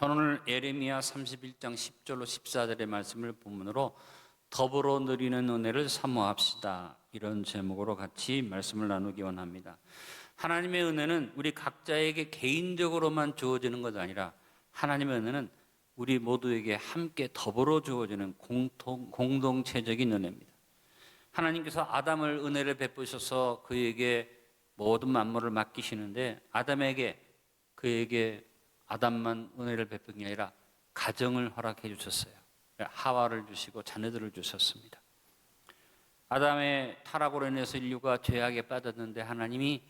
저는 오늘 예레미야 31장 10절로 14절의 말씀을 본문으로 더불어 누리는 은혜를 사모합시다, 이런 제목으로 같이 말씀을 나누기 원합니다. 하나님의 은혜는 우리 각자에게 개인적으로만 주어지는 것이 아니라 하나님의 은혜는 우리 모두에게 함께 더불어 주어지는 공동체적인 은혜입니다. 하나님께서 아담을 은혜를 베푸셔서 그에게 모든 만물을 맡기시는데 그에게 아담만 은혜를 베푼 게 아니라 가정을 허락해 주셨어요. 하와를 주시고 자녀들을 주셨습니다. 아담의 타락으로 인해서 인류가 죄악에 빠졌는데 하나님이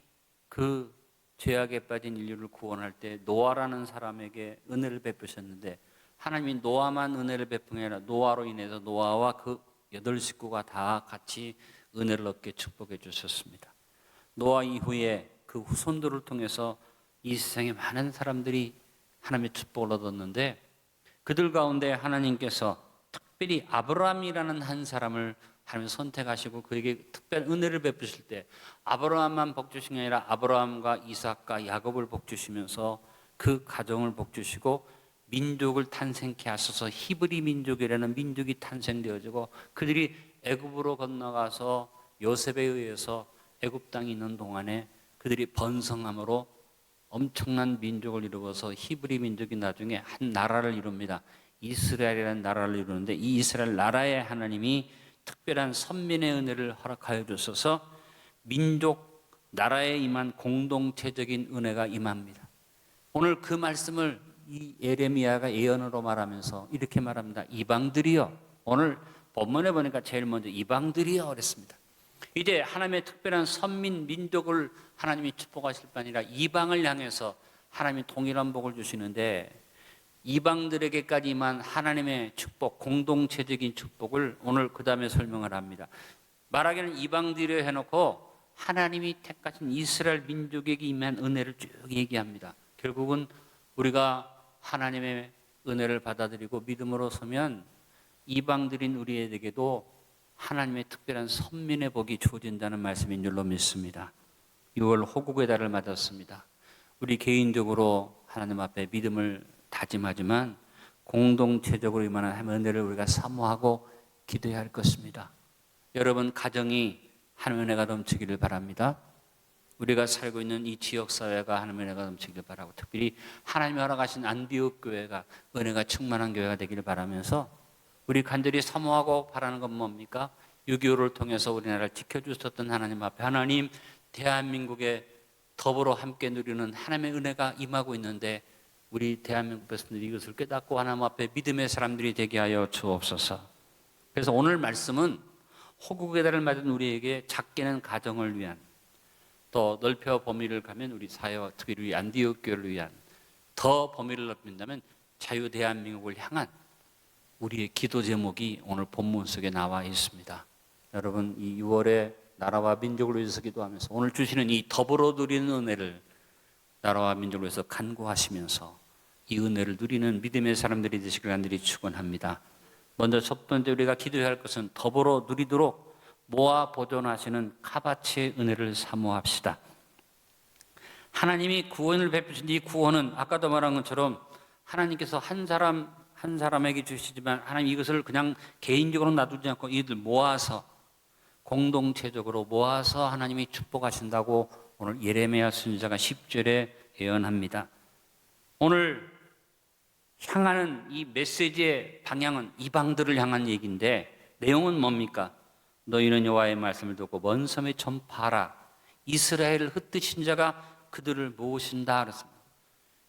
그 죄악에 빠진 인류를 구원할 때 노아라는 사람에게 은혜를 베푸셨는데, 하나님이 노아만 은혜를 베푼 게 아니라 노아로 인해서 노아와 그 8식구가 다 같이 은혜를 얻게 축복해 주셨습니다. 노아 이후에 그 후손들을 통해서 이 세상에 많은 사람들이 하나님의 축복을 얻었는데, 그들 가운데 하나님께서 특별히 아브라함이라는 한 사람을 하나님 선택하시고 그에게 특별한 은혜를 베푸실 때 아브라함만 복 주신 게 아니라 아브라함과 이삭과 야곱을 복 주시면서 그 가정을 복 주시고 민족을 탄생케 하셔서 히브리 민족이라는 민족이 탄생되어지고 그들이 애굽으로 건너가서 요셉에 의해서 애굽 땅에 있는 동안에 그들이 번성함으로 엄청난 민족을 이루어서 히브리 민족이 나중에 한 나라를 이룹니다. 이스라엘이라는 나라를 이루는데, 이 이스라엘 나라에 하나님이 특별한 선민의 은혜를 허락하여 주셔서 민족, 나라에 임한 공동체적인 은혜가 임합니다. 오늘 그 말씀을 이 예레미야가 예언으로 말하면서 이렇게 말합니다. 이방들이여, 오늘 본문에 보니까 제일 먼저 이방들이여 그랬습니다. 이제 하나님의 특별한 선민 민족을 하나님이 축복하실 뿐 아니라 이방을 향해서 하나님이 동일한 복을 주시는데, 이방들에게까지만 하나님의 축복, 공동체적인 축복을 오늘 그 다음에 설명을 합니다. 말하기는 이방들이여 해놓고 하나님이 택하신 이스라엘 민족에게 임한 은혜를 쭉 얘기합니다. 결국은 우리가 하나님의 은혜를 받아들이고 믿음으로 서면 이방들인 우리에게도 하나님의 특별한 선민의 복이 주어진다는 말씀인 줄로 믿습니다. 6월 호국의 달을 맞았습니다. 우리 개인적으로 하나님 앞에 믿음을 다짐하지만 공동체적으로 임하는 은혜를 우리가 사모하고 기도해야 할 것입니다. 여러분 가정이 하나님의 은혜가 넘치기를 바랍니다. 우리가 살고 있는 이 지역사회가 하나님의 은혜가 넘치기를 바라고, 특별히 하나님이 허락하신 안디옥 교회가 은혜가 충만한 교회가 되기를 바라면서 우리 간절히 사모하고 바라는 건 뭡니까? 6.25를 통해서 우리나라를 지켜주셨던 하나님 앞에, 하나님 대한민국에 더불어 함께 누리는 하나님의 은혜가 임하고 있는데 우리 대한민국 백성들이 이것을 깨닫고 하나님 앞에 믿음의 사람들이 되게 하여 주옵소서. 그래서 오늘 말씀은 호국의 달을 맞은 우리에게 작게는 가정을 위한, 더 넓혀 범위를 가면 우리 사회와 특히 우리 안디옥 교회를 위한, 더 범위를 넓힌다면 자유 대한민국을 향한 우리의 기도 제목이 오늘 본문 속에 나와 있습니다. 여러분 이 6월에 나라와 민족을 위해서 기도하면서 오늘 주시는 이 더불어 누리는 은혜를 나라와 민족을 위해서 간구하시면서 이 은혜를 누리는 믿음의 사람들이 되시길 간절히 축원합니다. 먼저 첫 번째 우리가 기도해야 할 것은 더불어 누리도록 모아 보존하시는 카바치의 은혜를 사모합시다. 하나님이 구원을 베푸신 이 구원은 아까도 말한 것처럼 하나님께서 한 사람에게 주시지만 하나님 이것을 그냥 개인적으로 놔두지 않고 이들 모아서 공동체적으로 모아서 하나님이 축복하신다고 오늘 예레미야 선지자가 10절에 예언합니다. 오늘 향하는 이 메시지의 방향은 이방들을 향한 얘기인데 내용은 뭡니까? 너희는 여호와의 말씀을 듣고 먼 섬에 전파하라. 이스라엘을 흩으신 자가 그들을 모으신다 그랬습니다.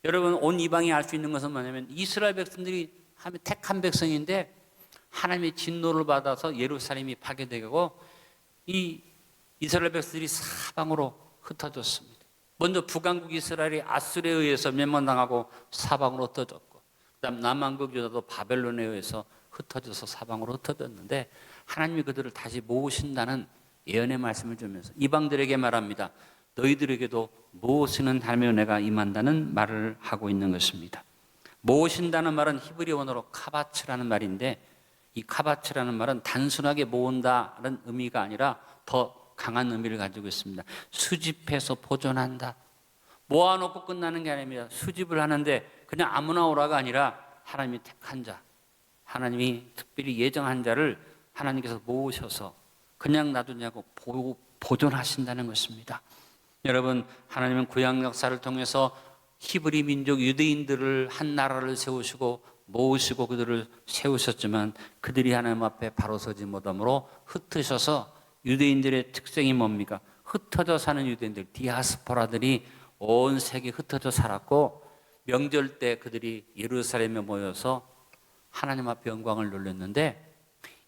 여러분 온 이방이 알 수 있는 것은 뭐냐면 이스라엘 백성들이 택한 백성인데 하나님의 진노를 받아서 예루살렘이 파괴되고 이 이스라엘 백성들이 사방으로 흩어졌습니다. 먼저 북왕국 이스라엘이 아수르에 의해서 멸망당하고 사방으로 흩어졌고, 그다음 남왕국 유다도 바벨론에 의해서 흩어져서 사방으로 흩어졌는데 하나님이 그들을 다시 모으신다는 예언의 말씀을 주면서 이방들에게 말합니다. 너희들에게도 모으시는 하나님의 은혜가 임한다는 말을 하고 있는 것입니다. 모으신다는 말은 히브리 원어로 카바츠라는 말인데, 이 카바츠라는 말은 단순하게 모은다는 의미가 아니라 더 강한 의미를 가지고 있습니다. 수집해서 보존한다, 모아놓고 끝나는 게 아닙니다. 수집을 하는데 그냥 아무나 오라가 아니라 하나님이 택한 자, 하나님이 특별히 예정한 자를 하나님께서 모으셔서 그냥 놔두냐고 보존하신다는 것입니다. 여러분, 하나님은 구약 역사를 통해서 히브리 민족 유대인들을 한 나라를 세우시고 모으시고 그들을 세우셨지만 그들이 하나님 앞에 바로 서지 못함으로 흩으셔서, 유대인들의 특징이 뭡니까? 흩어져 사는 유대인들, 디아스포라들이 온 세계에 흩어져 살았고, 명절 때 그들이 예루살렘에 모여서 하나님 앞에 영광을 돌렸는데,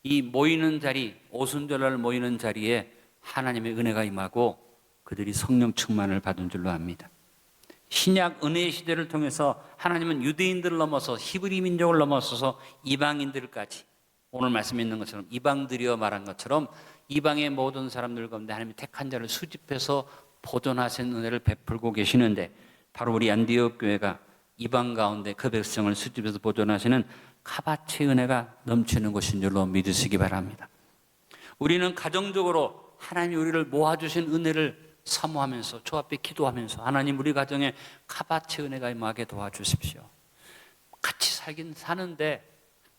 이 모이는 자리, 오순절날 모이는 자리에 하나님의 은혜가 임하고 그들이 성령 충만을 받은 줄로 압니다. 신약 은혜의 시대를 통해서 하나님은 유대인들을 넘어서 히브리 민족을 넘어서서 이방인들까지, 오늘 말씀에 있는 것처럼 이방들이여 말한 것처럼 이방의 모든 사람들 가운데 하나님이 택한 자를 수집해서 보존하신 은혜를 베풀고 계시는데, 바로 우리 안디옥 교회가 이방 가운데 그 백성을 수집해서 보존하시는 카바치의 은혜가 넘치는 곳인 줄로 믿으시기 바랍니다. 우리는 가정적으로 하나님이 우리를 모아주신 은혜를 사모하면서 주 앞에 기도하면서, 하나님 우리 가정에 카바치 은혜가 임하게 도와주십시오. 같이 살긴 사는데,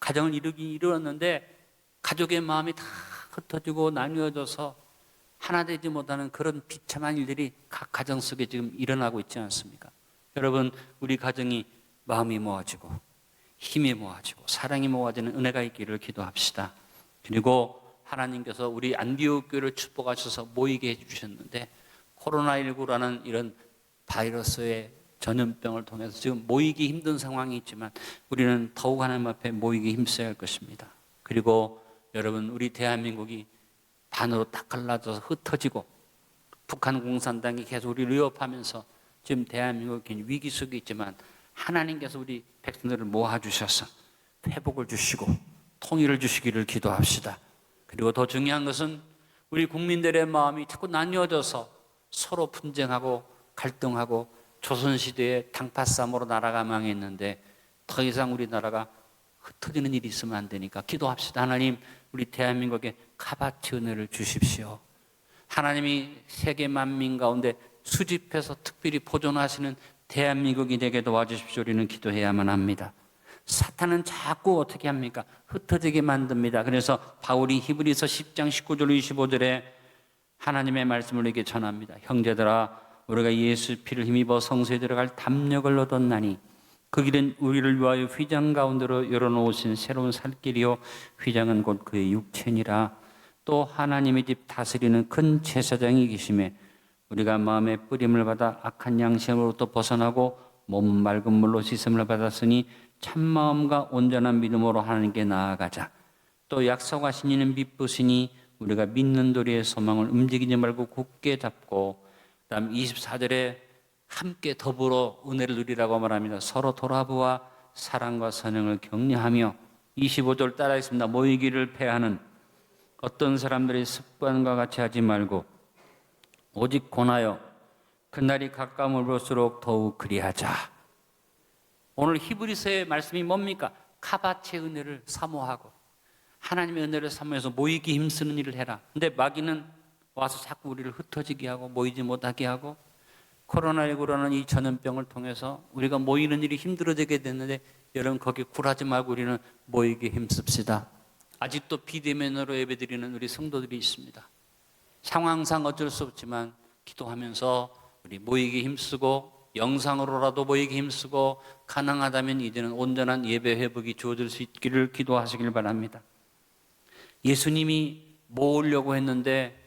가정을 이루었는데 가족의 마음이 다 흩어지고 나뉘어져서 하나 되지 못하는 그런 비참한 일들이 각 가정 속에 지금 일어나고 있지 않습니까? 여러분, 우리 가정이 마음이 모아지고 힘이 모아지고 사랑이 모아지는 은혜가 있기를 기도합시다. 그리고 하나님께서 우리 안디옥 교회를 축복하셔서 모이게 해주셨는데, 코로나19라는 이런 바이러스의 전염병을 통해서 지금 모이기 힘든 상황이 있지만 우리는 더욱 하나님 앞에 모이기 힘써야 할 것입니다. 그리고 여러분, 우리 대한민국이 반으로 딱 갈라져서 흩어지고 북한 공산당이 계속 우리를 위협하면서 지금 대한민국이 위기 속에 있지만, 하나님께서 우리 백성들을 모아주셔서 회복을 주시고 통일을 주시기를 기도합시다. 그리고 더 중요한 것은 우리 국민들의 마음이 자꾸 나뉘어져서 서로 분쟁하고 갈등하고 조선시대의 당파싸움으로 나라가 망했는데 더 이상 우리나라가 흩어지는 일이 있으면 안 되니까 기도합시다. 하나님, 우리 대한민국에 카바치 은혜를 주십시오. 하나님이 세계 만민 가운데 수집해서 특별히 보존하시는 대한민국이 되게 도와주십시오. 우리는 기도해야만 합니다. 사탄은 자꾸 어떻게 합니까? 흩어지게 만듭니다. 그래서 바울이 히브리서 10장 19절 25절에 하나님의 말씀을 우리에게 전합니다. 형제들아, 우리가 예수 피를 힘입어 성소에 들어갈 담력을 얻었나니 그 길은 우리를 위하여 휘장 가운데로 열어놓으신 새로운 살길이요 휘장은 곧 그의 육체니라. 또 하나님의 집 다스리는 큰 제사장이 계심에 우리가 마음의 뿌림을 받아 악한 양심으로부터 벗어나고 몸 맑은 물로 씻음을 받았으니 참마음과 온전한 믿음으로 하나님께 나아가자. 또 약속하신 이는 미쁘시니 우리가 믿는 도리의 소망을 움직이지 말고 굳게 잡고, 그다음 24절에 함께 더불어 은혜를 누리라고 말합니다. 서로 돌아보아 사랑과 선행을 격려하며, 25절 따라하겠습니다. 모이기를 패하는 어떤 사람들의 습관과 같이 하지 말고 오직 권하여 그날이 가까움을 볼수록 더욱 그리하자. 오늘 히브리서의 말씀이 뭡니까? 카바체 은혜를 사모하고 하나님의 은혜를 사모해서 모이기 힘쓰는 일을 해라. 근데 마귀는 와서 자꾸 우리를 흩어지게 하고 모이지 못하게 하고, 코로나19라는 이 전염병을 통해서 우리가 모이는 일이 힘들어지게 됐는데, 여러분 거기 굴하지 말고 우리는 모이기 힘씁시다. 아직도 비대면으로 예배드리는 우리 성도들이 있습니다. 상황상 어쩔 수 없지만 기도하면서 우리 모이기 힘쓰고, 영상으로라도 모이기 힘쓰고, 가능하다면 이제는 온전한 예배 회복이 주어질 수 있기를 기도하시길 바랍니다. 예수님이 모으려고 했는데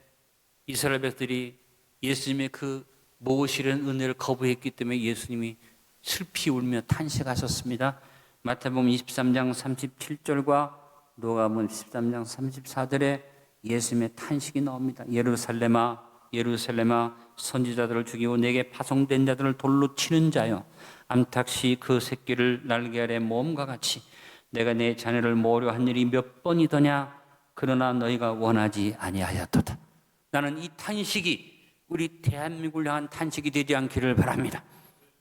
이스라엘 백성들이 예수님의 그 모으시려는 은혜를 거부했기 때문에 예수님이 슬피 울며 탄식하셨습니다. 마태복음 23장 37절과 누가복음 13장 34절에 예수님의 탄식이 나옵니다. 예루살렘아, 예루살렘아, 선지자들을 죽이고 내게 파송된 자들을 돌로 치는 자여, 암탉이 그 새끼를 날개 아래 모음과 같이 내가 내 자녀를 모으려 한 일이 몇 번이더냐. 그러나 너희가 원하지 아니하였도다. 나는 이 탄식이 우리 대한민국을 향한 탄식이 되지 않기를 바랍니다.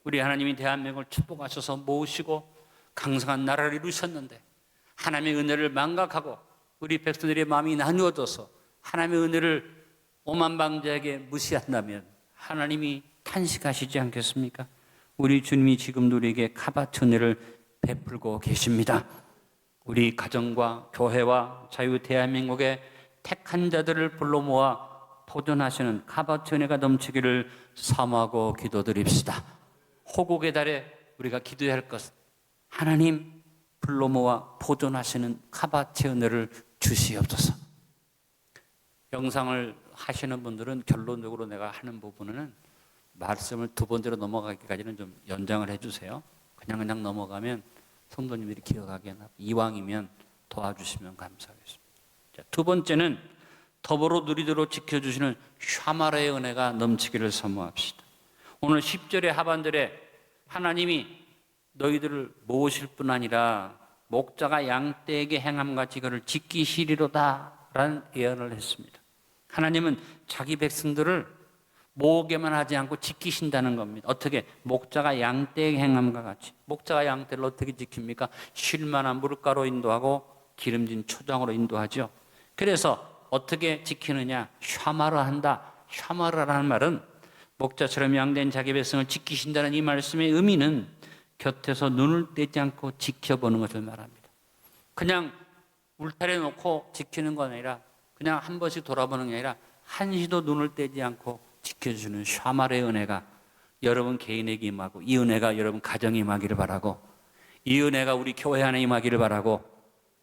우리 하나님이 대한민국을 축복하셔서 모으시고 강성한 나라를 이루셨는데, 하나님의 은혜를 망각하고 우리 백성들의 마음이 나누어져서 하나님의 은혜를 오만방자에게 무시한다면 하나님이 탄식하시지 않겠습니까? 우리 주님이 지금도 우리에게 카바트 은혜를 베풀고 계십니다. 우리 가정과 교회와 자유 대한민국의 택한 자들을 불러 모아 보존하시는 카바트 은혜가 넘치기를 사모하고 기도드립시다. 호국의 달에 우리가 기도해야 할 것은 하나님 불러 모아 보존하시는 카바트 은혜를 주시옵소서. 영상을 하시는 분들은 결론적으로 내가 하는 부분은 말씀을 두 번째로 넘어가기까지는 좀 연장을 해주세요. 그냥 넘어가면 성도님들이 기억하기에 이왕이면 도와주시면 감사하겠습니다. 자, 두 번째는 더불어 누리도록 지켜주시는 샤마라의 은혜가 넘치기를 사모합시다. 오늘 10절의 하반절에 하나님이 너희들을 모으실 뿐 아니라 목자가 양떼에게 행함같이 그를 지키시리로다 라는 예언을 했습니다. 하나님은 자기 백성들을 모으게만 하지 않고 지키신다는 겁니다. 어떻게? 목자가 양떼에게 행함과 같이. 목자가 양떼를 어떻게 지킵니까? 쉴만한 물가로 인도하고 기름진 초장으로 인도하죠. 그래서 어떻게 지키느냐? 샤마라 한다. 샤마라라는 말은 목자처럼 양된 자기 백성을 지키신다는 이 말씀의 의미는 곁에서 눈을 떼지 않고 지켜보는 것을 말합니다. 그냥 울타리에 놓고 지키는 건 아니라 그냥 한 번씩 돌아보는 게 아니라 한시도 눈을 떼지 않고 지켜주는 샤마라의 은혜가 여러분 개인에게 임하고 이 은혜가 여러분 가정에 임하기를 바라고 이 은혜가 우리 교회 안에 임하기를 바라고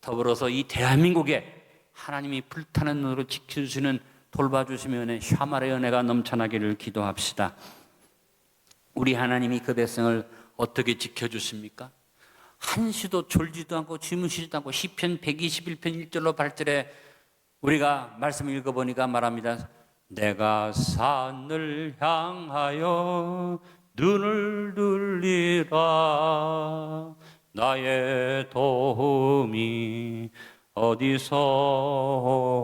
더불어서 이 대한민국에 하나님이 불타는 눈으로 지켜주시는 돌봐주시는 은혜 샤마라의 은혜가 넘쳐나기를 기도합시다. 우리 하나님이 그 백성을 어떻게 지켜주십니까? 한시도 졸지도 않고 주무시지도 않고 시편 121편 1절로 8절에 우리가 말씀을 읽어보니까 말합니다. 내가 산을 향하여 눈을 들리라 나의 도움이 어디서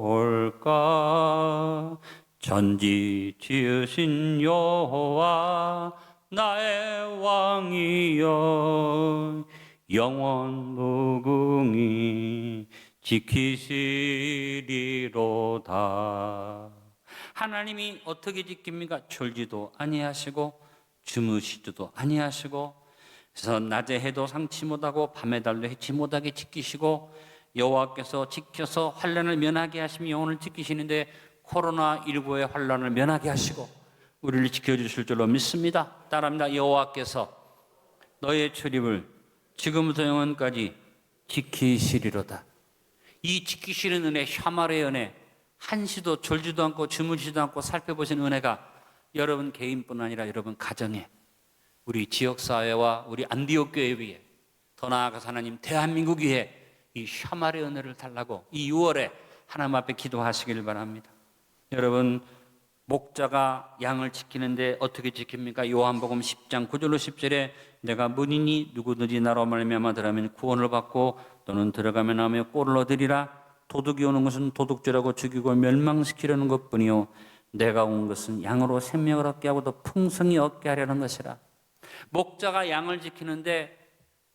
올까 전지 지으신 여호와 나의 왕이여 영원 무궁히 지키시리로다. 하나님이 어떻게 지킵니까? 졸지도 아니하시고 주무시지도 아니하시고 그래서 낮에 해도 상치 못하고 밤에 달도 해치 못하게 지키시고 여호와께서 지켜서 환난을 면하게 하시며 영혼을 지키시는데 코로나19의 환난을 면하게 하시고 우리를 지켜주실 줄로 믿습니다. 따라합니다. 여호와께서 너의 출입을 지금부터 영원까지 지키시리로다. 이 지키시는 은혜 샤마라의 은혜 한시도 졸지도 않고 주무시지도 않고 살펴보시는 은혜가 여러분 개인뿐 아니라 여러분 가정에 우리 지역사회와 우리 안디옥 교회 위에 더 나아가서 하나님 대한민국 위에 이 샤마라의 은혜를 달라고 이 6월에 하나님 앞에 기도하시길 바랍니다. 여러분 목자가 양을 지키는데 어떻게 지킵니까? 요한복음 10장 9절로 10절에 내가 문이니 누구든지 나로 말미암아 들어가면 구원을 받고 또는 들어가면 하며 꼴을 얻으리라. 도둑이 오는 것은 도둑질하고 죽이고 멸망시키려는 것뿐이요 내가 온 것은 양으로 생명을 얻게 하고 더 풍성히 얻게 하려는 것이라. 목자가 양을 지키는데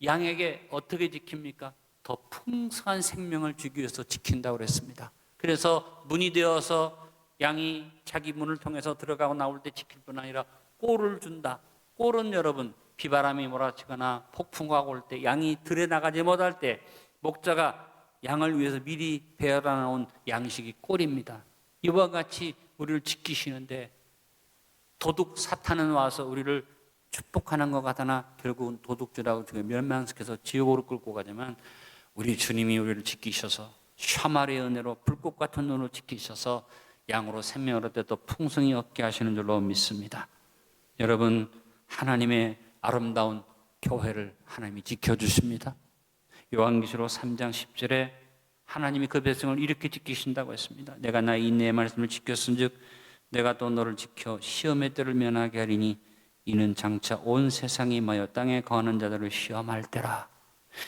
양에게 어떻게 지킵니까? 더 풍성한 생명을 주기 위해서 지킨다고 그랬습니다. 그래서 문이 되어서 양이 자기 문을 통해서 들어가고 나올 때 지킬 뿐 아니라 꼴을 준다. 꼴은 여러분 비바람이 몰아치거나 폭풍과 올 때 양이 들에 나가지 못할 때 목자가 양을 위해서 미리 배열해 놓은 양식이 꼴입니다. 이와 같이 우리를 지키시는데 도둑 사탄은 와서 우리를 축복하는 것 같으나 결국은 도둑질하고 멸망시켜서 지옥으로 끌고 가지만 우리 주님이 우리를 지키셔서 샤마리의 은혜로 불꽃 같은 눈으로 지키셔서 양으로 생명을 얻되 또 풍성히 얻게 하시는 줄로 믿습니다. 여러분 하나님의 아름다운 교회를 하나님이 지켜주십니다. 요한계시록 3장 10절에 하나님이 그 백성을 이렇게 지키신다고 했습니다. 내가 나의 인내의 말씀을 지켰은즉 내가 또 너를 지켜 시험의 때를 면하게 하리니 이는 장차 온 세상이 임하여 땅에 거하는 자들을 시험할 때라.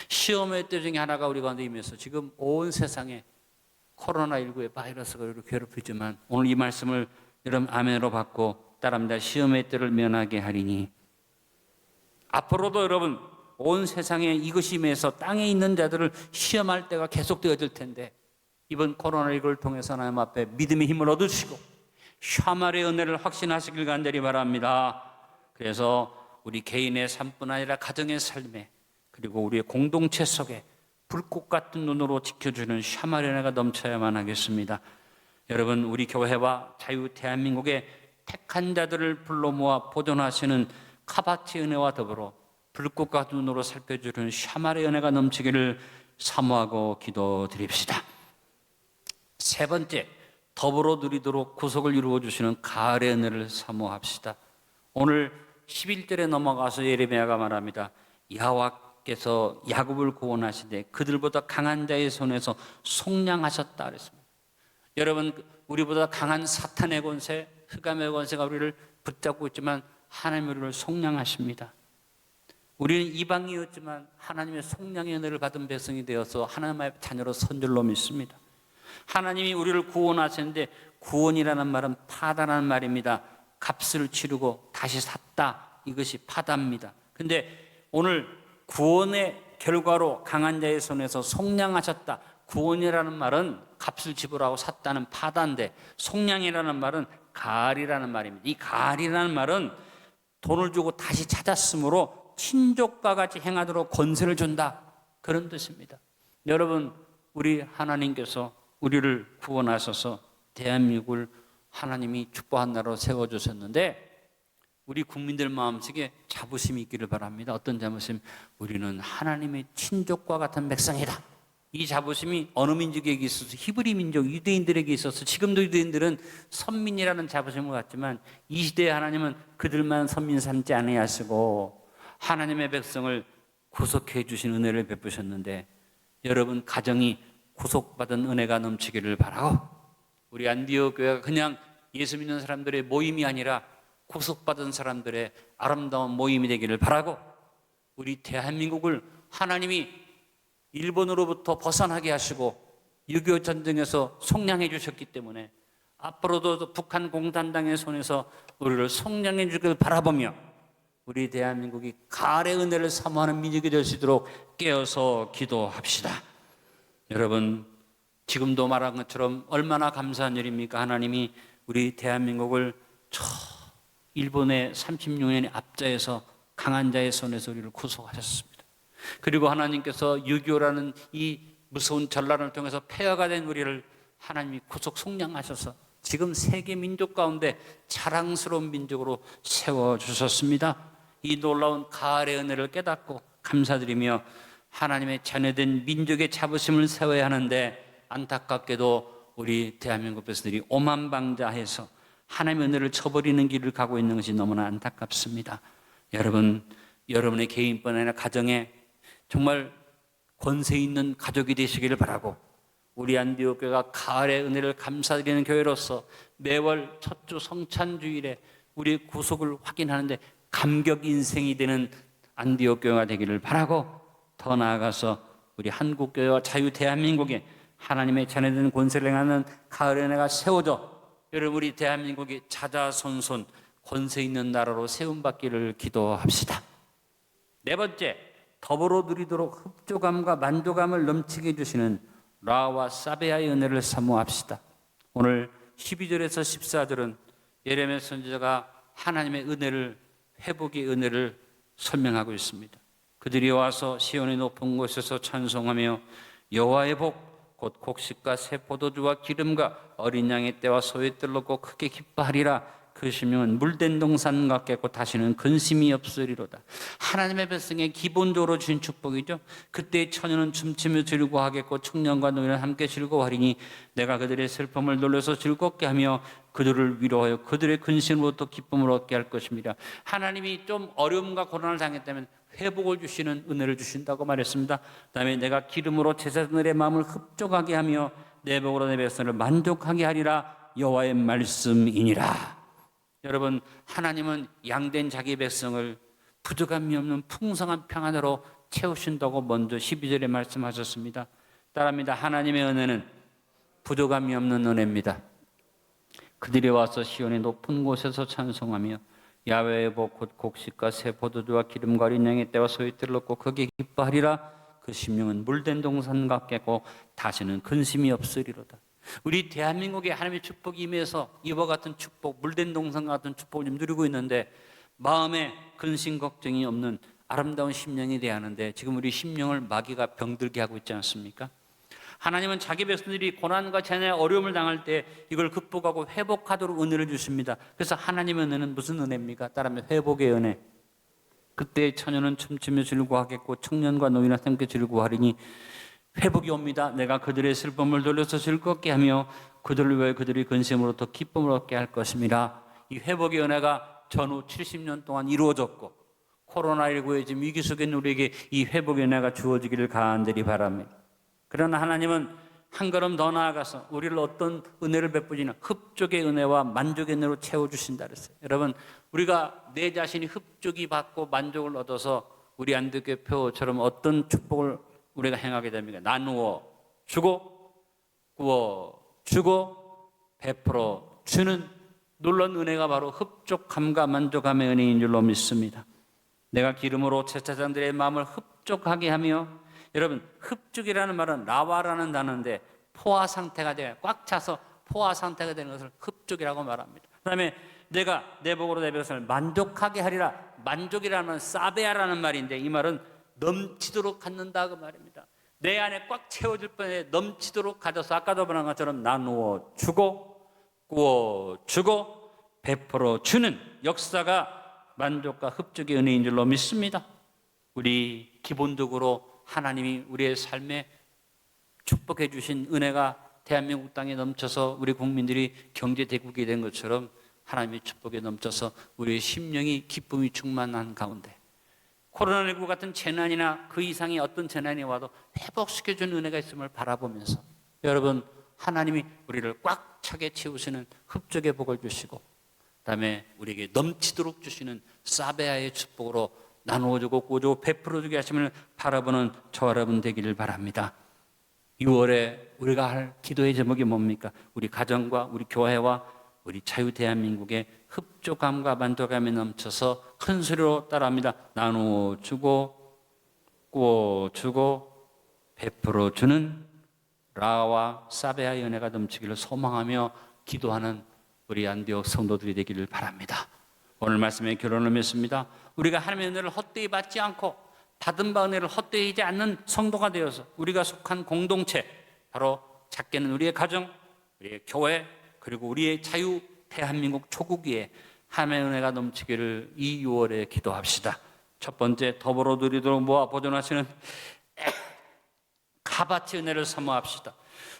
시험의 때 중에 하나가 우리 가운데 임해서 지금 온 세상에 코로나19의 바이러스가 우리를 괴롭히지만 오늘 이 말씀을 여러분 아멘으로 받고 따라합니다. 시험의 때를 면하게 하리니 앞으로도 여러분 온 세상에 이것이 임해서 땅에 있는 자들을 시험할 때가 계속되어질 텐데 이번 코로나19를 통해서 하나님 앞에 믿음의 힘을 얻으시고 샤마리의 은혜를 확신하시길 간절히 바랍니다. 그래서 우리 개인의 삶뿐 아니라 가정의 삶에 그리고 우리의 공동체 속에 불꽃 같은 눈으로 지켜주는 샤말의 은혜가 넘쳐야만 하겠습니다. 여러분, 우리 교회와 자유 대한민국의 택한 자들을 불러 모아 보존하시는 카바치 은혜와 더불어 불꽃 같은 눈으로 살펴주는 샤말의 은혜가 넘치기를 사모하고 기도드립시다. 세 번째, 더불어 누리도록 구속을 이루어 주시는 가을의 은혜를 사모합시다. 오늘 11절에 넘어가서 예레미야가 말합니다. 여호와께서 야곱을 구원하시되 그들보다 강한 자의 손에서 속량하셨다 그랬습니다. 여러분, 우리보다 강한 사탄의 권세, 흑암의 권세가 우리를 붙잡고 있지만 하나님이 우리를 속량하십니다. 우리는 이방이었지만 하나님의 속량의 은혜를 받은 백성이 되어서 하나님의 자녀로 선 줄로 믿습니다. 하나님이 우리를 구원하시는데 구원이라는 말은 파다라는 말입니다. 값을 치르고 다시 샀다, 이것이 파다입니다. 근데 오늘 구원의 결과로 강한 자의 손에서 속량하셨다. 구원이라는 말은 값을 지불하고 샀다는 파다인데 속량이라는 말은 가을이라는 말입니다. 이 가을이라는 말은 돈을 주고 다시 찾았으므로 친족과 같이 행하도록 권세를 준다, 그런 뜻입니다. 여러분, 우리 하나님께서 우리를 구원하셔서 대한민국을 하나님이 축복한 나라로 세워주셨는데 우리 국민들 마음속에 자부심이 있기를 바랍니다. 어떤 자부심? 우리는 하나님의 친족과 같은 백성이다. 이 자부심이 어느 민족에게 있어서 히브리 민족, 유대인들에게 있어서 지금도 유대인들은 선민이라는 자부심을 갖지만 이 시대의 하나님은 그들만 선민 삼지 아니하시고 하나님의 백성을 구속해 주신 은혜를 베푸셨는데 여러분 가정이 구속받은 은혜가 넘치기를 바라고 우리 안디옥 교회가 그냥 예수 믿는 사람들의 모임이 아니라 구속받은 사람들의 아름다운 모임이 되기를 바라고 우리 대한민국을 하나님이 일본으로부터 벗어나게 하시고 6.25 전쟁에서 속량해 주셨기 때문에 앞으로도 북한 공산당의 손에서 우리를 속량해 주길 바라보며 우리 대한민국이 가을의 은혜를 사모하는 민족이 될 수 있도록 깨어서 기도합시다. 여러분, 지금도 말한 것처럼 얼마나 감사한 일입니까? 하나님이 우리 대한민국을 일본의 36년의 압자에서 강한 자의 손에서 우리를 구속하셨습니다. 그리고 하나님께서 6.25라는 이 무서운 전란을 통해서 폐허가 된 우리를 하나님이 구속 속량하셔서 지금 세계 민족 가운데 자랑스러운 민족으로 세워주셨습니다. 이 놀라운 가을의 은혜를 깨닫고 감사드리며 하나님의 자녀된 민족의 자부심을 세워야 하는데 안타깝게도 우리 대한민국 백성들이 오만방자해서 하나님의 은혜를 저버리는 길을 가고 있는 것이 너무나 안타깝습니다. 여러분, 여러분의 개인뿐 아니라 가정에 정말 권세 있는 가족이 되시기를 바라고 우리 안디옥 교회가 가을의 은혜를 감사드리는 교회로서 매월 첫 주 성찬주일에 우리 구속을 확인하는데 감격 인생이 되는 안디옥 교회가 되기를 바라고 더 나아가서 우리 한국교회와 자유 대한민국에 하나님의 자녀된 권세를 행하는 가을의 은혜가 세워져 여러분 우리 대한민국이 자자손손 권세 있는 나라로 세움받기를 기도합시다. 네 번째, 더불어 누리도록 흡족함과 만족감을 넘치게 해주시는 라와 사베아의 은혜를 사모합시다. 오늘 12절에서 14절은 예레미야 선지자가 하나님의 은혜를, 회복의 은혜를 설명하고 있습니다. 그들이 와서 시온의 높은 곳에서 찬송하며 여호와의 복 곧 곡식과 새 포도주와 기름과 어린 양의 떼와 소의 뜰 놓고 크게 기뻐하리라. 그 심령은 물된 동산 같겠고 다시는 근심이 없으리로다. 하나님의 백성에 기본적으로 주신 축복이죠. 그때 처녀는 춤추며 즐거워하겠고 청년과 노인은 함께 즐거워하리니 내가 그들의 슬픔을 놀려서 즐겁게 하며 그들을 위로하여 그들의 근심으로부터 기쁨을 얻게 할 것입니다. 하나님이 좀 어려움과 고난을 당했다면 회복을 주시는 은혜를 주신다고 말했습니다. 그다음에 내가 기름으로 제사장들의 마음을 흡족하게 하며 내 복으로 내 백성을 만족하게 하리라. 여호와의 말씀이니라. 여러분, 하나님은 양된 자기 백성을 부족함이 없는 풍성한 평안으로 채우신다고 먼저 12절에 말씀하셨습니다. 따라합니다. 하나님의 은혜는 부족함이 없는 은혜입니다. 그들이 와서 시온의 높은 곳에서 찬송하며 야훼의 복 곧 곡식과 새 포도주와 기름과 어린 양의 떼와 소의 뜰을 놓고 크게 기뻐하리라. 그 심령은 물된 동산 같겠고 다시는 근심이 없으리로다. 우리 대한민국에 하나님의 축복이 임해서 이와 같은 축복, 물된 동산 같은 축복을 좀 누리고 있는데 마음에 근심 걱정이 없는 아름다운 심령이 되어야 하는데 지금 우리 심령을 마귀가 병들게 하고 있지 않습니까? 하나님은 자기 백성들이 고난과 재난에 어려움을 당할 때 이걸 극복하고 회복하도록 은혜를 주십니다. 그래서 하나님의 은혜는 무슨 은혜입니까? 따르면 회복의 은혜. 그때 처녀는 춤추며 즐거워하겠고 청년과 노인은 함께 즐거워하리니 회복이 옵니다. 내가 그들의 슬픔을 돌려서 즐겁게 하며 그들을 위하여 그들의 근심으로 더 기쁨을 얻게 할 것입니다. 이 회복의 은혜가 전후 70년 동안 이루어졌고 코로나19의 지금 위기 속에 우리에게 이 회복의 은혜가 주어지기를 간절히 바랍니다. 그러나 하나님은 한 걸음 더 나아가서 우리를 어떤 은혜를 베푸시는 흡족의 은혜와 만족의 은혜로 채워주신다 그랬어요. 여러분, 우리가 내 자신이 흡족이 받고 만족을 얻어서 우리 안드교표처럼 어떤 축복을 우리가 행하게 됩니까? 나누어 주고 구워 주고 베풀어 주는 놀라운 은혜가 바로 흡족함과 만족함의 은혜인 줄로 믿습니다. 내가 기름으로 제사장들의 마음을 흡족하게 하며, 여러분, 흡족이라는 말은 라와라는 단어인데 포화 상태가 돼요. 꽉 차서 포화 상태가 되는 것을 흡족이라고 말합니다. 그 다음에 내가 내 복으로 내 백성을 만족하게 하리라. 만족이라는 말은 사베아라는 말인데 이 말은 넘치도록 갖는다 그 말입니다. 내 안에 꽉 채워질 뻔해 넘치도록 가져서 아까도 말한 것처럼 나누어 주고 구워 주고 베풀어 주는 역사가 만족과 흡족의 은혜인 줄로 믿습니다. 우리 기본적으로 하나님이 우리의 삶에 축복해 주신 은혜가 대한민국 땅에 넘쳐서 우리 국민들이 경제 대국이 된 것처럼 하나님의 축복에 넘쳐서 우리의 심령이 기쁨이 충만한 가운데 코로나19 같은 재난이나 그 이상의 어떤 재난이 와도 회복시켜주는 은혜가 있음을 바라보면서 여러분, 하나님이 우리를 꽉 차게 채우시는 흡족의 복을 주시고 그다음에 우리에게 넘치도록 주시는 사베아의 축복으로 나누어주고 꾸어주고 베풀어주게 하심을 바라보는 저와 여러분 되기를 바랍니다. 6월에 우리가 할 기도의 제목이 뭡니까? 우리 가정과 우리 교회와 우리 자유 대한민국의 흡족함과 만족감에 넘쳐서 큰 소리로 따라합니다. 나누어주고 꾸어주고 베풀어주는 라와 사베아의 은혜가 넘치기를 소망하며 기도하는 우리 안디옥 성도들이 되기를 바랍니다. 오늘 말씀의 결론을 맺습니다. 우리가 하나님의 은혜를 헛되이 받지 않고 받은 바 은혜를 헛되이 하지 않는 성도가 되어서 우리가 속한 공동체, 바로 작게는 우리의 가정, 우리의 교회, 그리고 우리의 자유 대한민국 초국 위에 하나님의 은혜가 넘치기를 이 6월에 기도합시다. 첫 번째, 더불어 누리도록 모아 보존하시는 가바치 은혜를 사모합시다.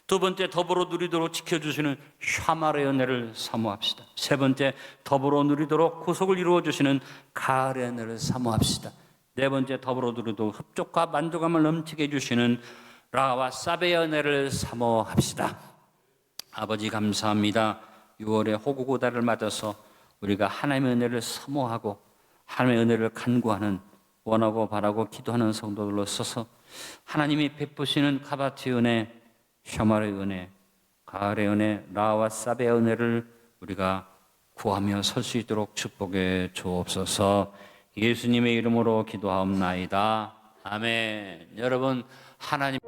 두 번째, 더불어 누리도록 지켜주시는 샤말의 은혜를 사모합시다. 세 번째, 더불어 누리도록 구속을 이루어주시는 가을의 은혜를 사모합시다. 네 번째, 더불어 누리도록 흡족과 만족감을 넘치게 해주시는 라와 사베의 은혜를 사모합시다. 아버지 감사합니다. 6월의 호구고다를 맞아서 우리가 하나님의 은혜를 사모하고 하나님의 은혜를 간구하는, 원하고 바라고 기도하는 성도들로 서서 하나님이 베푸시는 가바치 은혜, 샤말의 은혜, 가을의 은혜, 라와 사베의 은혜를 우리가 구하며 설 수 있도록 축복해 주옵소서. 예수님의 이름으로 기도하옵나이다. 아멘. 여러분, 하나님